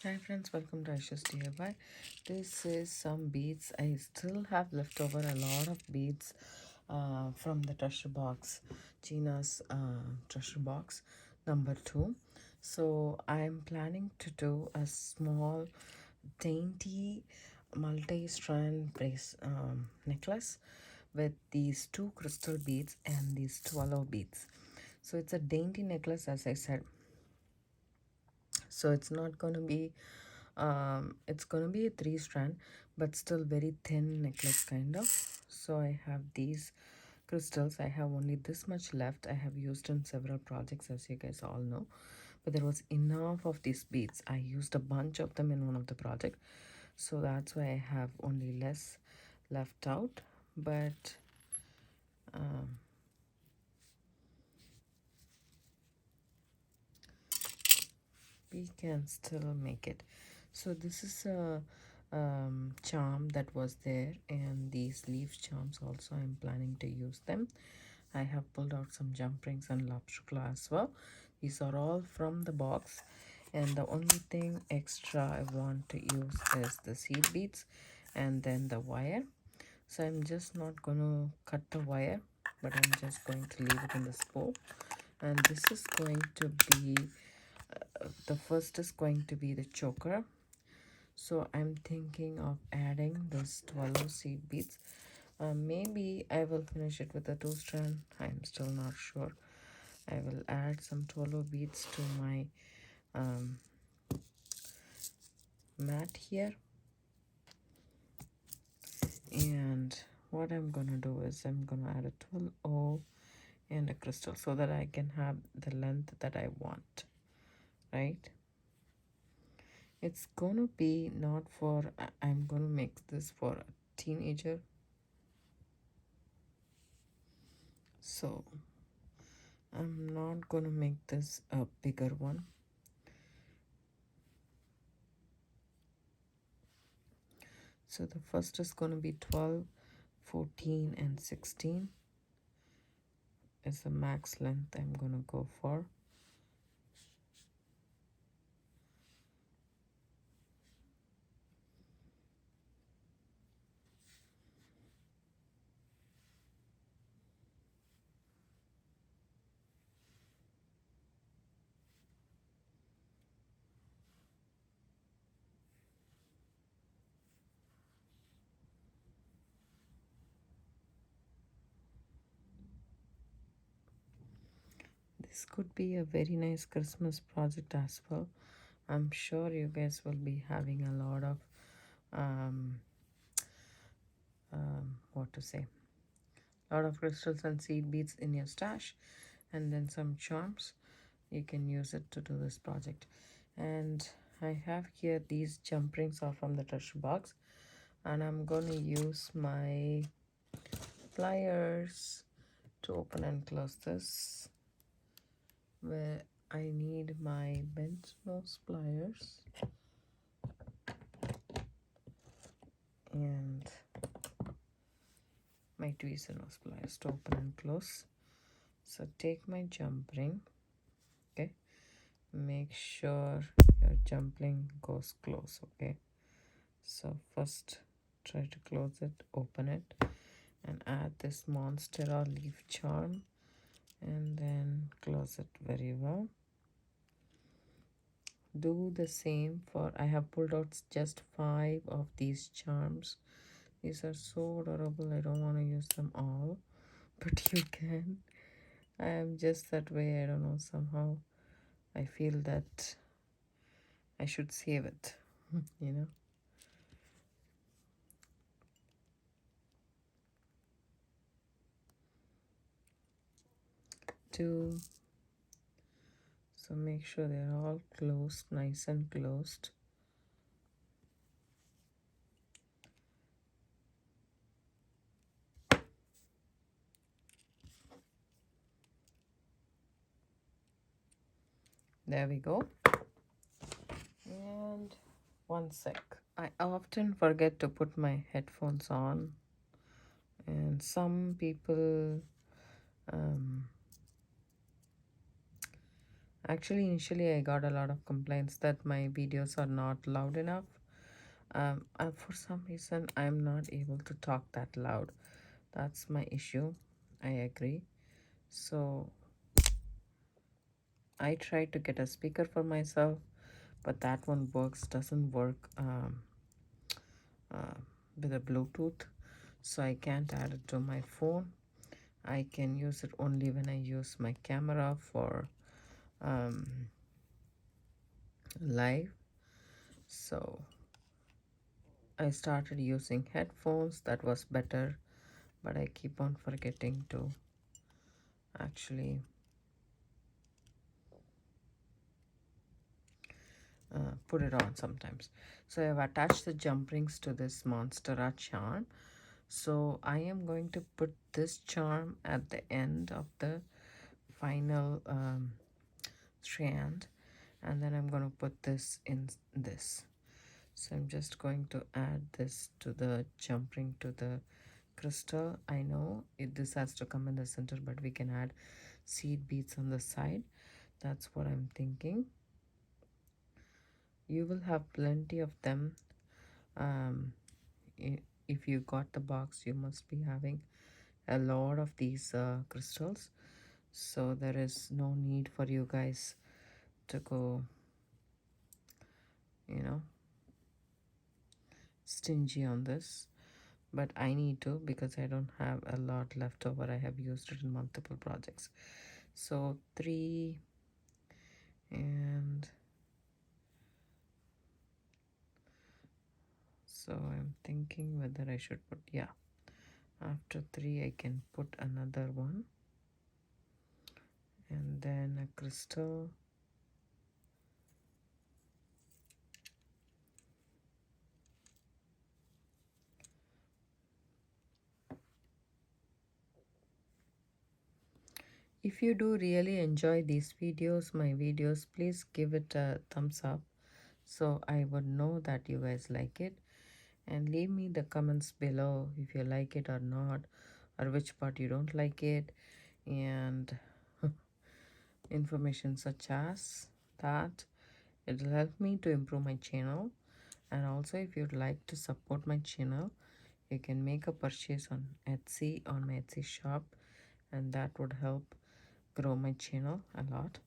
Hi friends, welcome to Aishusdiy. Bye. This is some beads. I still have left over a lot of beads from the treasure box, Gina's treasure box number 2. So I'm planning to do a small, dainty multi-strand brace necklace with these 2 crystal beads and these 12 beads. So it's a dainty necklace, as I said. So it's not going to be it's going to be a 3 strand, but still very thin necklace kind of. So I have these crystals. I have only this much left. I have used in several projects, as you guys all know, but there was enough of these beads. I used a bunch of them in one of the projects, so that's why I have only less left out. But um, we can still make it. So this is a charm that was there, and these leaf charms also I'm planning to use them. I have pulled out some jump rings and lobster claw as well. These are all from the box, and the only thing extra I want to use is the seed beads and then the wire. So I'm just not going to cut the wire, but I'm just going to leave it in the spool. And this is going to be the first is going to be the choker. So I'm thinking of adding this 12 seed beads. Maybe I will finish it with a 2 strand. I'm still not sure. I will add some 12 beads to my um, mat here. And what I'm gonna do is I'm gonna add a 12 and a crystal so that I can have the length that I want, right? It's gonna be not for, I'm gonna make this for a teenager. So I'm not gonna make this a bigger one. So the first is gonna be 12, 14 and 16 is the max length I'm gonna go for. This could be a very nice Christmas project as well. I'm sure you guys will be having a lot of um, what to say, a lot of crystals and seed beads in your stash, and then some charms. You can use it to do this project. And I have here these jump rings are from the treasure box, and I'm gonna use my pliers to open and close this, where I need my bent nose pliers and my tweezer nose pliers to open and close. So take my jump ring, okay, make sure your jump ring goes close, okay. So first try to close it, open it, and add this monster or leaf charm, and then close it very well. Do the same for, I have pulled out just 5 of these charms. These are so adorable. I don't want to use them all, but you can. I am just that way. I don't know, somehow I feel that I should save it, you know. Two. So make sure they're all closed, nice and closed. There we go. And one sec. I often forget to put my headphones on, and some people Actually, initially I got a lot of complaints that my videos are not loud enough. For some reason, I'm not able to talk that loud. That's my issue. I agree. So I tried to get a speaker for myself, but that one doesn't work uh, with a Bluetooth. So I can't add it to my phone. I can use it only when I use my camera for um, live. So I started using headphones. That was better, but I keep on forgetting to actually put it on sometimes. So I've attached the jump rings to this Monstera charm. So I am going to put this charm at the end of the final strand, and then I'm going to put this in this. So I'm just going to add this to the jump ring to the crystal. I know this has to come in the center, but we can add seed beads on the side. That's what I'm thinking. You will have plenty of them. um, if you got the box, you must be having a lot of these crystals, so there is no need for you guys to go, you know, stingy on this. But I need to, because I don't have a lot left over. I have used it in multiple projects. So 3, and so I'm thinking whether I should put, yeah, after 3 I can put another one, and then a crystal. If you do really enjoy these videos, my videos, please give it a thumbs up so I would know that you guys like it, and leave me the comments below if you like it or not, or which part you don't like it, and information such as that. It will help me to improve my channel. And also, if you'd like to support my channel, you can make a purchase on Etsy, on my Etsy shop, and that would help grow my channel a lot.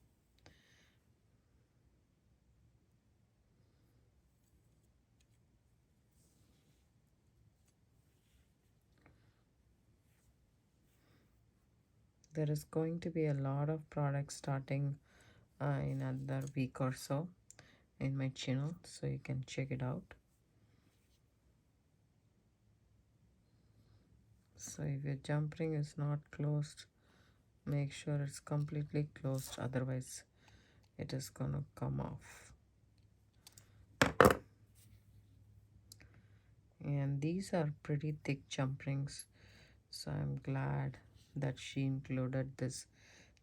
There is going to be a lot of products starting in another week or so in my channel, so you can check it out. So if your jump ring is not closed, make sure it's completely closed, otherwise it is gonna come off. And these are pretty thick jump rings, so I'm glad that she included this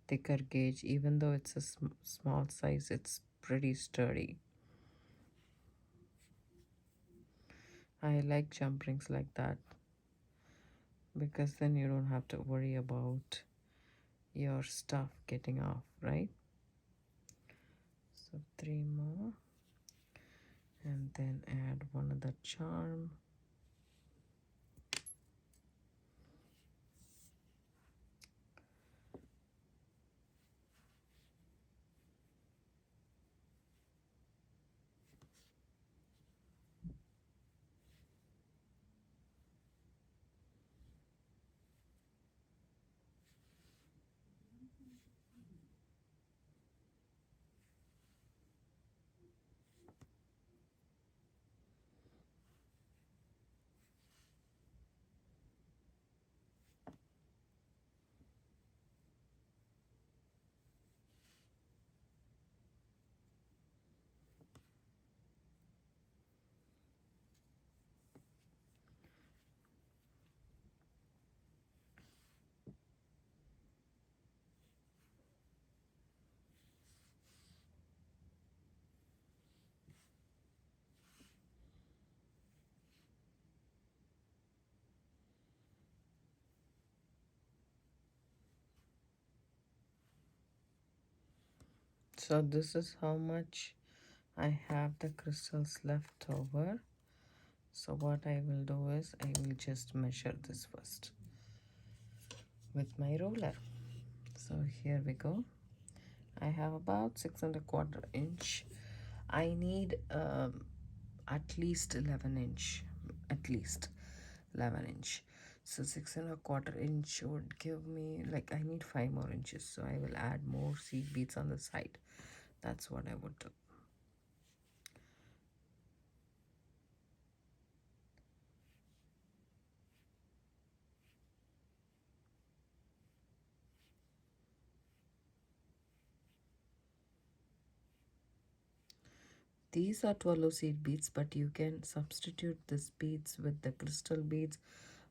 thicker gauge. Even though it's a small size, it's pretty sturdy. I like jump rings like that, because then you don't have to worry about your stuff getting off, right? So 3 more, and then add one other charm. So this is how much I have the crystals left over. So what I will do is I will just measure this first with my ruler. So here we go. I have about 6.25 inch. I need at least 11 inch, at least 11 inch. So 6.25 inch would give me, like, I need 5 more inches. So I will add more seed beads on the side. That's what I would do. These are 12 seed beads, but you can substitute these beads with the crystal beads,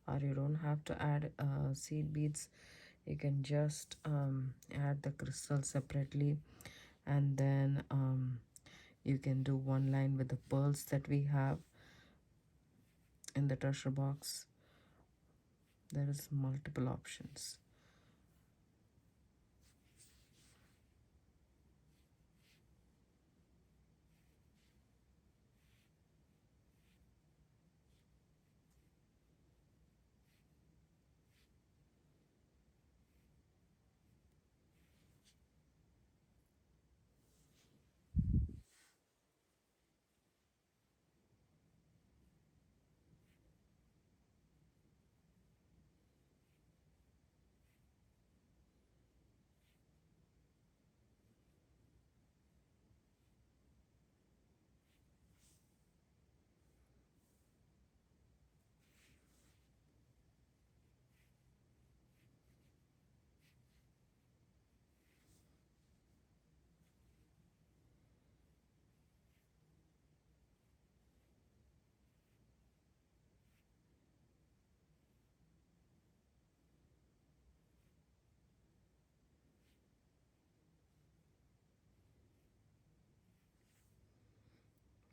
or you don't have to add seed beads. You can just add the crystal separately, and then you can do one line with the pearls that we have in the treasure box. There is multiple options.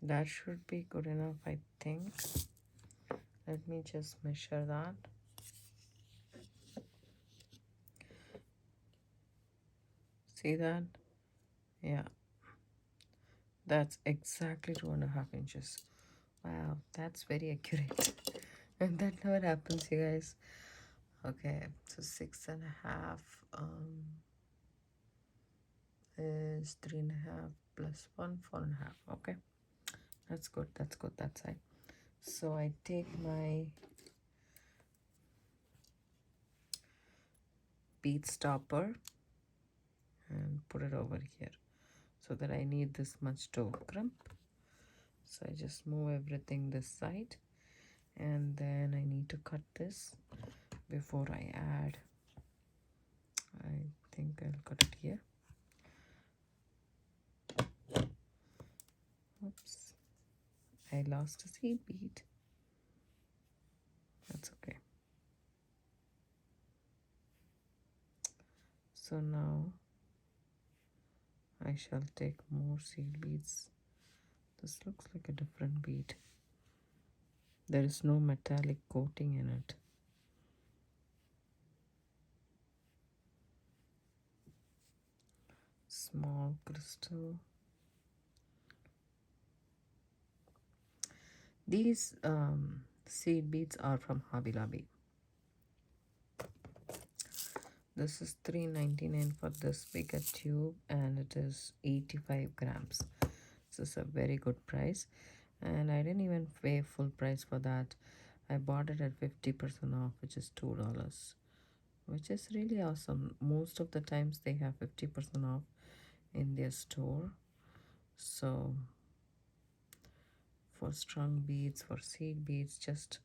That should be good enough, I think. Let me just measure that. See that? Yeah, that's exactly 2.5 inches. Wow, that's very accurate. And that never happens, you guys. Okay, so 6.5 is 3.5 plus 1, 4.5. Okay, that's good. That's good. That's right. So I take my bead stopper and put it over here, so that I need this much to crimp. So I just move everything this side, and then I need to cut this before I add. I think I'll cut it here. Oops, I lost a seed bead. That's okay. So now I shall take more seed beads. This looks like a different bead. There is no metallic coating in it. Small crystal. These seed beads are from Hobby Lobby. This is $3.99 for this bigger tube, and it is 85 grams. This is a very good price, and I didn't even pay full price for that. I bought it at 50% off, which is $2, which is really awesome. Most of the times they have 50% off in their store. So for strung beads, for seed beads, just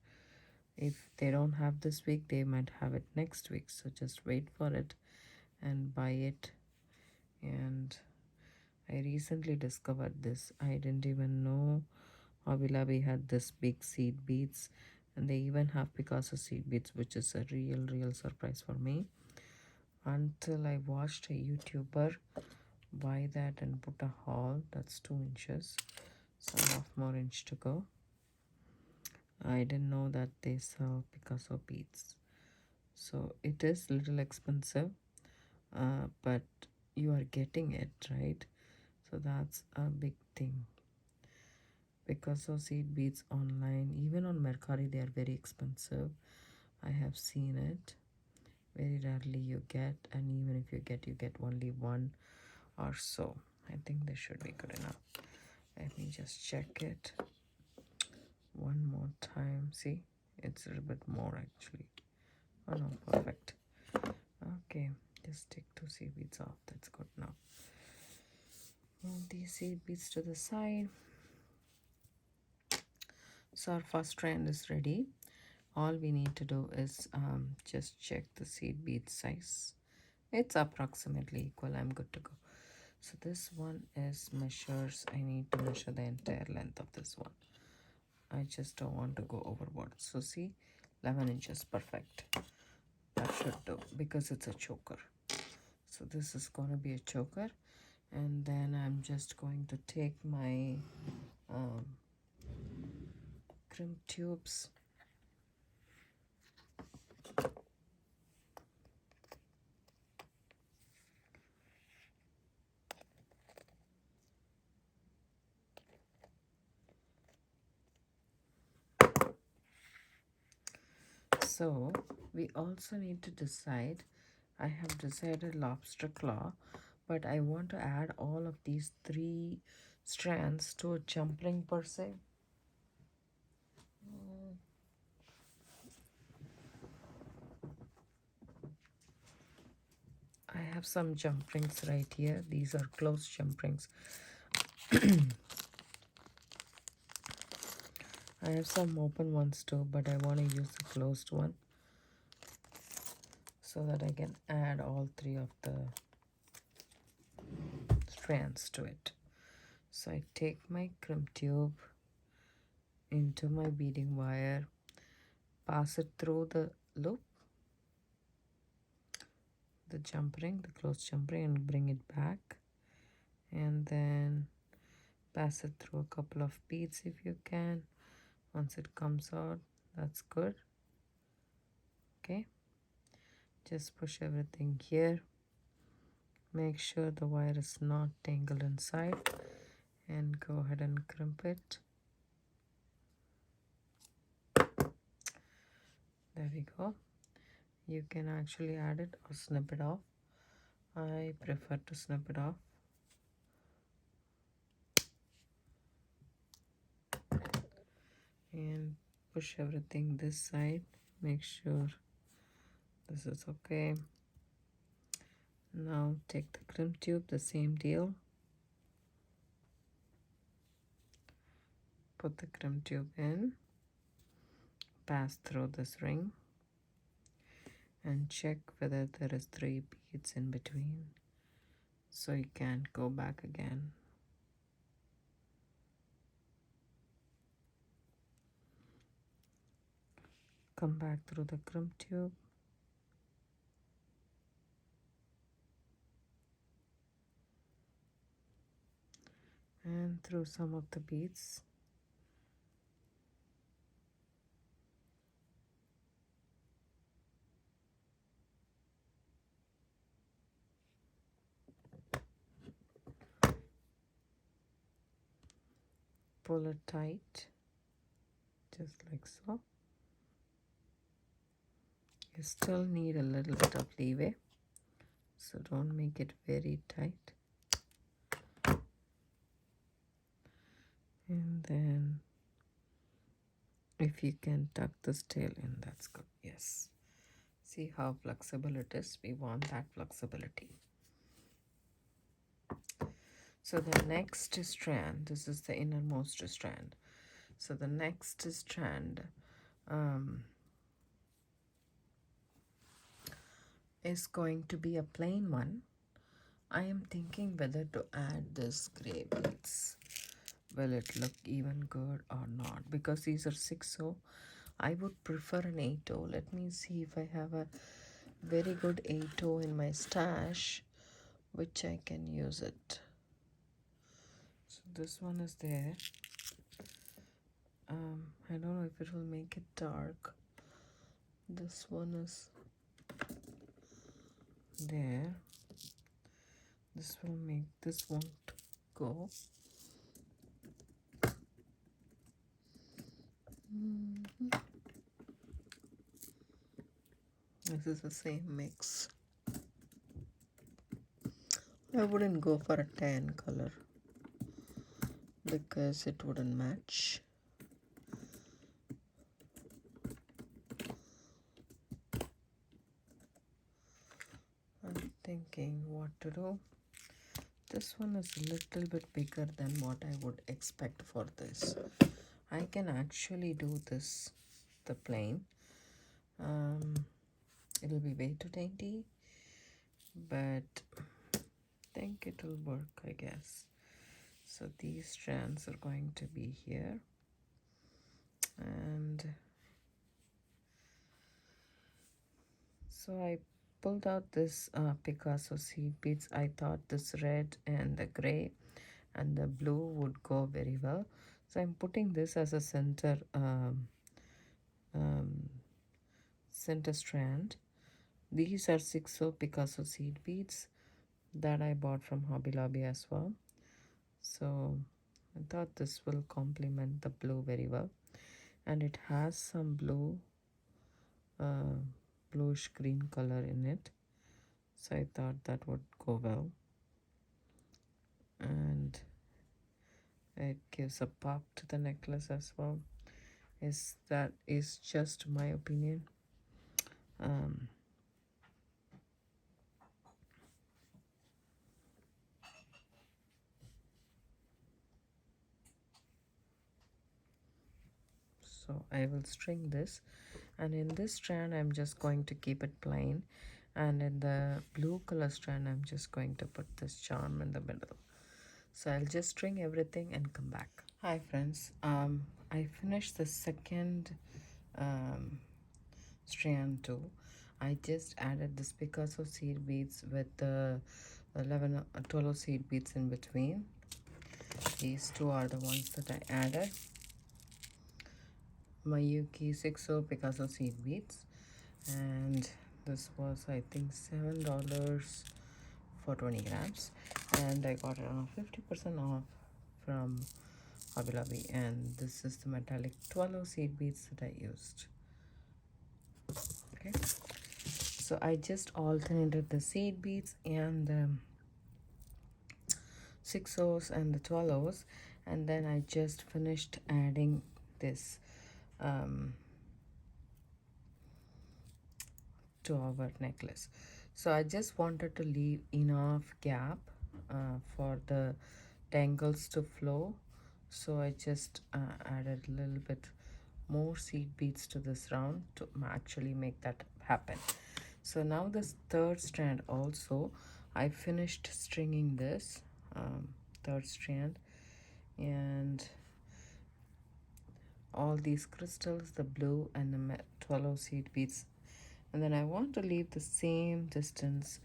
if they don't have this week, they might have it next week. So just wait for it and buy it. And I recently discovered this. I didn't even know Hobby Lobby had this big seed beads, and they even have Picasso seed beads, which is a real surprise for me, until I watched a YouTuber buy that and put a haul. That's 2 inches, so half more inch to go. I didn't know that they sell Picasso beads, so it is a little expensive, but you are getting it, right? So that's a big thing, because of seed beads online, even on Mercari, they are very expensive. I have seen it. Very rarely you get, and even if you get only one or so. I think this should be good enough. Let me just check it one more time. See, it's a little bit more actually. Oh no, perfect. Okay, just take 2 seed beads off. That's good now. Move these seed beads to the side. So our first strand is ready. All we need to do is just check the seed bead size. It's approximately equal. I'm good to go. So this one is measures. I need to measure the entire length of this one. I just don't want to go overboard. So see, 11 inches, perfect. That should do, because it's a choker. So this is going to be a choker, and then I'm just going to take my crimp tubes. So we also need to decide. I have decided lobster claw, but I want to add all of these 3 strands to a jump ring per se. I have some jump rings right here. These are closed jump rings. I have some open ones too, but I want to use the closed one so that I can add all 3 of the strands to it. So I take my crimp tube into my beading wire, pass it through the loop, the jump ring, the closed jump ring, and bring it back, and then pass it through a couple of beads if you can. Once it comes out, that's good. Okay, just push everything here. Make sure the wire is not tangled inside, and go ahead and crimp it. There we go. You can actually add it or snip it off. I prefer to snip it off. And push everything this side. Make sure this is okay. Now take the crimp tube, the same deal. Put the crimp tube in, pass through this ring, and check whether there is 3 beads in between, so you can't go back again. Come back through the crimp tube. And through some of the beads. Pull it tight, just like so. You still need a little bit of leeway, so don't make it very tight. And then if you can tuck this tail in, that's good. Yes. See how flexible it is? We want that flexibility. So the next strand, this is the innermost strand. So the next strand is going to be a plain one. I am thinking whether to add this gray beads. Will it look even good or not? Because these are 6-0. I would prefer an 8-0. Let me see if I have a very good 8-0 in my stash, which I can use it. So this one is there. I don't know if it will make it dark. This one is there. This will make, this won't go. This is the same mix. I wouldn't go for a tan color because it wouldn't match. I'm thinking what to do. This one is a little bit bigger than what I would expect for this. I can actually do this, the plain. It'll be way too dainty, but I think it'll work, I guess. So these strands are going to be here, and so I pulled out this Picasso seed beads. I thought this red and the gray and the blue would go very well, so I'm putting this as a center strand. These are 6 Picasso seed beads that I bought from Hobby Lobby as well. So I thought this will complement the blue very well, and it has some bluish green color in it, so I thought that would go well, and it gives a pop to the necklace as well. That is just my opinion. So I will string this, and in this strand I'm just going to keep it plain, and in the blue color strand I'm just going to put this charm in the middle. So I'll just string everything and come back. Hi friends, I finished the second strand too. I just added this Picasso seed beads with the 12 seed beads in between. These two are the ones that I added. Mayuki 6 Picasso seed beads, and this was I think $7 for 20 grams, and I got it on 50% off from Hobby Lobby. And this is the metallic 12 seed beads that I used. Okay, so I just alternated the seed beads and the 6 and the 12, and then I just finished adding this to our necklace. So I just wanted to leave enough gap for the tangles to flow, so I just added a little bit more seed beads to this round to actually make that happen. So now this third strand also, I finished stringing this third strand, and all these crystals, the blue and the 12 seed beads, and then I want to leave the same distance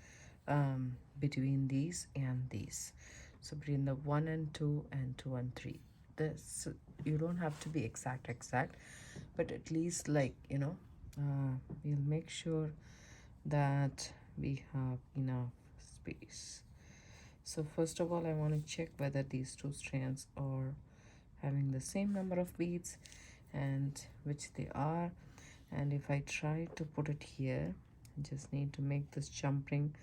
between these and these. So between the 1 and 2 and 2 and 3, this you don't have to be exact, but at least, like, we'll make sure that we have enough space. So first of all, I want to check whether these two strands are having the same number of beads, and which they are. And if I try to put it here, I just need to make this jumping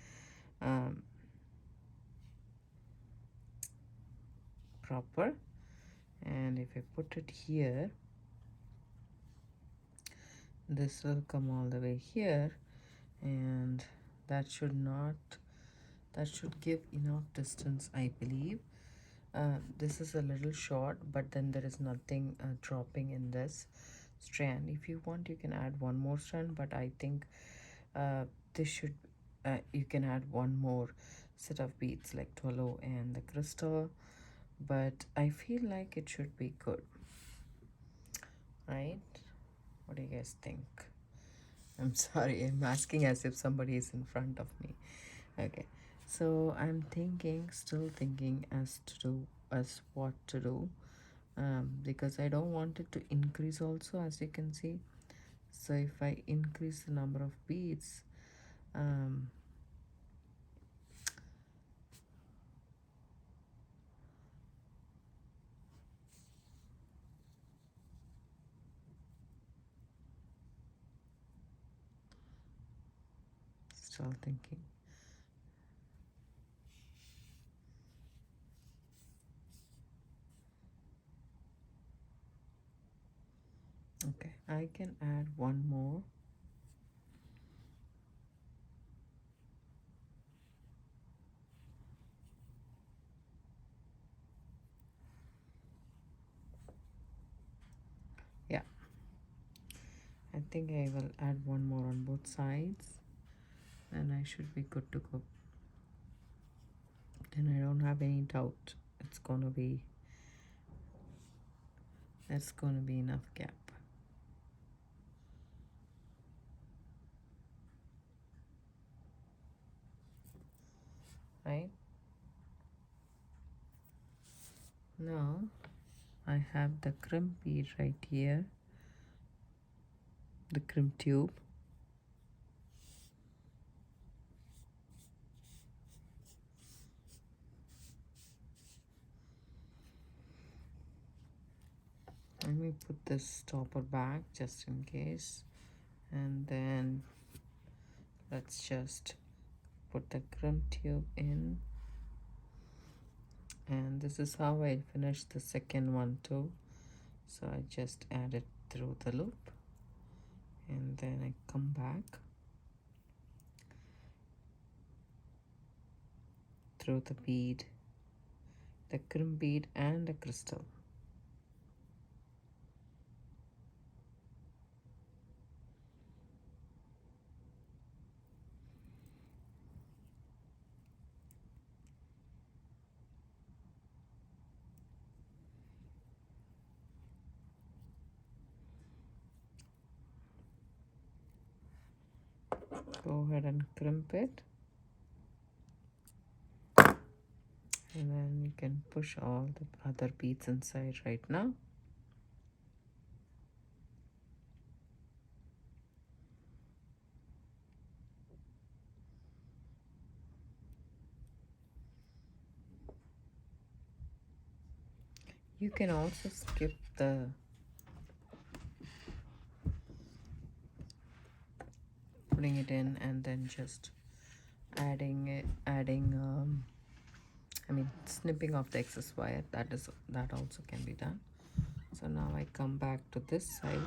proper, and if I put it here, this will come all the way here, and that should give enough distance, I believe. This is a little short, but then there is nothing dropping in this strand. If you want, you can add one more strand, but I think this should you can add one more set of beads like 12 and the crystal, but I feel like it should be good, right? What do you guys think? I'm sorry, I'm asking as if somebody is in front of me. Okay, so I'm still thinking as what to do, because I don't want it to increase also, as you can see. So if I increase the number of beads, still thinking. Okay, I can add one more. Yeah, I think I will add one more on both sides, and I should be good to go. Then I don't have any doubt it's gonna be, that's gonna be enough gap. Right? Now I have the crimp bead right here, the crimp tube. Let me put this stopper back just in case, and then let's just put the crimp tube in, and this is how I finished the second one too. So I just add it through the loop, and then I come back through the bead, the crimp bead and the crystal. Go ahead and crimp it, and then you can push all the other beads inside right now. You can also skip the putting it in and then just adding snipping off the excess wire. That also can be done. So now I come back to this side,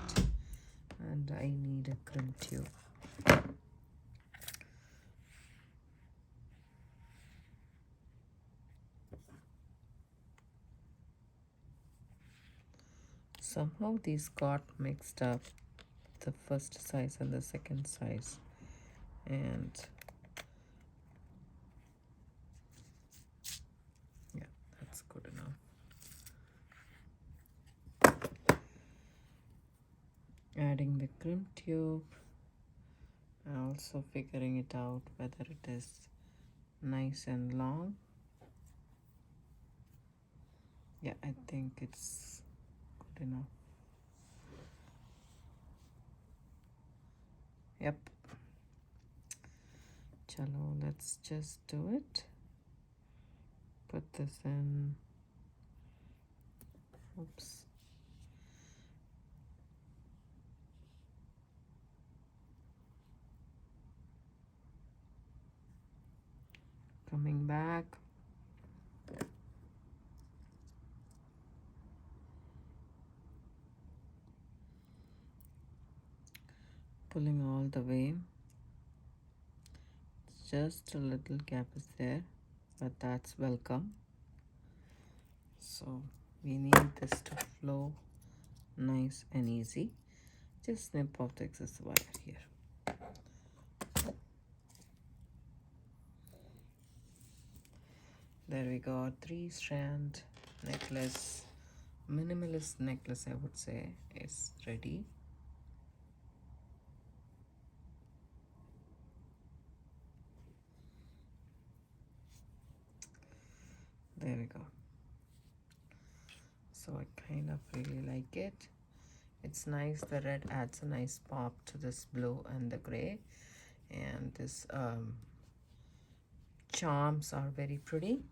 and I need a crimp tube. Somehow these got mixed up, the first size and the second size, and yeah, that's good enough. Adding the crimp tube, also figuring it out whether it is nice and long. Yeah, I think it's good enough. Yep. Chalo, let's just do it. Put this in. Oops. Coming back. Pulling all the way. Just a little gap is there, but that's welcome. So we need this to flow nice and easy. Just snip off the excess wire here. There we go. 3-strand necklace, minimalist necklace, I would say, is ready. There we go. So I kind of really like it. It's nice. The red adds a nice pop to this blue and the gray, and this charms are very pretty.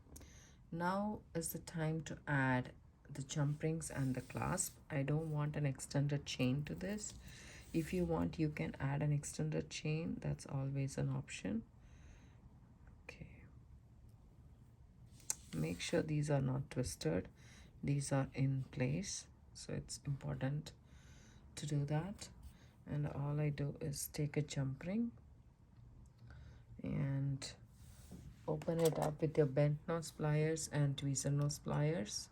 Now is the time to add the jump rings and the clasp. I don't want an extended chain to this. If you want, you can add an extended chain. That's always an option. Okay, make sure these are not twisted, these are in place, so it's important to do that. And all I do is take a jump ring and open it up with your bent nose pliers and tweezer nose pliers.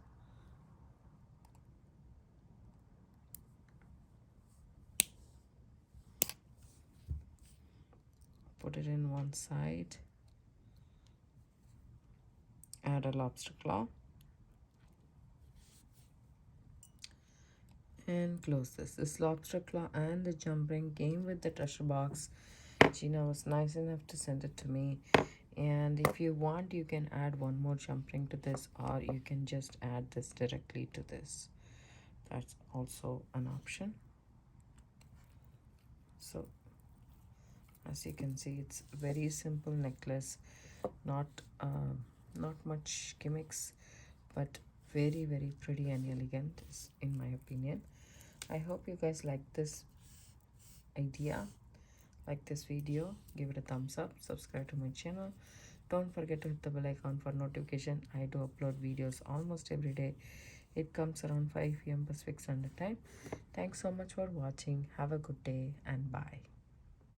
Put it in one side, add a lobster claw, and close this. This lobster claw and the jump ring came with the treasure box. Gina was nice enough to send it to me. And if you want, you can add one more jump ring to this, or you can just add this directly to this. That's also an option. So as you can see, it's very simple necklace, not much gimmicks, but very pretty and elegant, in my opinion. I hope you guys like this idea, like this video. Give it a thumbs up, subscribe to my channel. Don't forget to hit the bell icon for notification. I do upload videos almost every day. It comes around 5 p.m. Pacific Standard Time. Thanks so much for watching. Have a good day and bye.